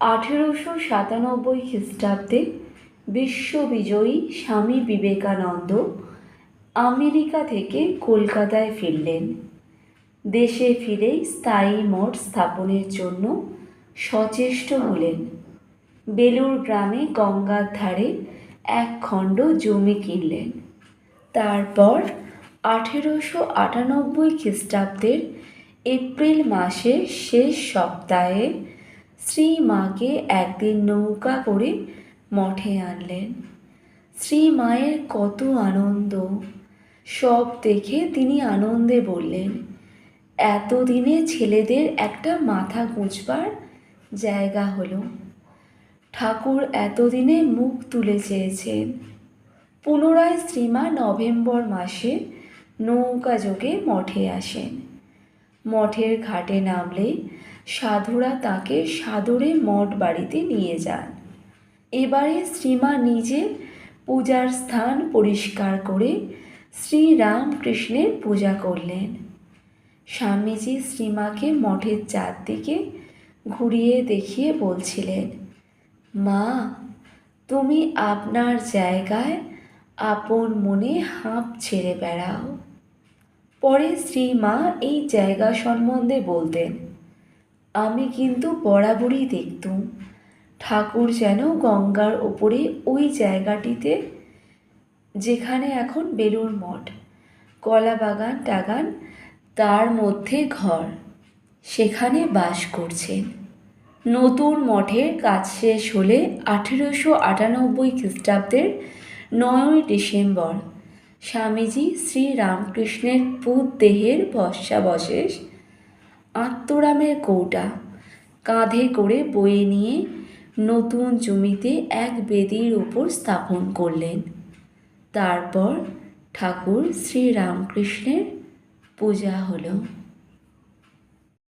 1897 খ্রিস্টাব্দে বিশ্ববিজয়ী স্বামী বিবেকানন্দ আমেরিকা থেকে কলকাতায় ফিরলেন। দেশে ফিরেই স্থায়ী মঠ স্থাপনের জন্য সচেষ্ট হলেন। বেলুড় গ্রামে গঙ্গার ধারে এক খণ্ড জমি কিনলেন। তারপর 1898 খ্রিস্টাব্দের এপ্রিল মাসের শেষ সপ্তাহে শ্রীমাকে একদিন নৌকা করে মঠে আনলেন। শ্রীমায়ের কত আনন্দ! সব দেখে তিনি আনন্দে বললেন, এতদিনে ছেলেদের একটা মাথা গুঁজবার জায়গা হলো। ঠাকুর এতদিনে মুখ তুলে চেয়েছেন। পুনরায় শ্রীমা নভেম্বর মাসে নৌকা যোগে মঠে আসেন। মঠের ঘাটে নামলে সাধুরা তাকে সাদরে মঠ বাড়িতে নিয়ে যান। এবারে শ্রীমা নিজে পূজার স্থান পরিষ্কার করে শ্রীরামকৃষ্ণের পূজা করলেন। স্বামীজি শ্রীমাকে মঠের চারদিকে ঘুরিয়ে দেখিয়ে বলছিলেন, মা, তুমি আপনার জায়গায় আপন মনে হাঁপ ছেড়ে বেড়াও। পরে শ্রীমা এই জায়গা সম্বন্ধে বলতেন, আমি কিন্তু বরাবরই দেখতুম ঠাকুর যেন গঙ্গার ওপরে ওই জায়গাটিতে, যেখানে এখন বেলুড় মঠ, কলা বাগান টাগান, তার মধ্যে ঘর, সেখানে বাস করছেন। নতুন মঠের কাজ শেষ হলে 1898 খ্রিস্টাব্দের 9 ডিসেম্বর স্বামীজি শ্রীরামকৃষ্ণের দেহের ভস্মাবশেষ আত্মরামের কৌটা কাঁধে করে বয়ে নিয়ে নতুন জমিতে এক বেদির উপর স্থাপন করলেন। তারপর ঠাকুর শ্রীরামকৃষ্ণের পূজা হলো।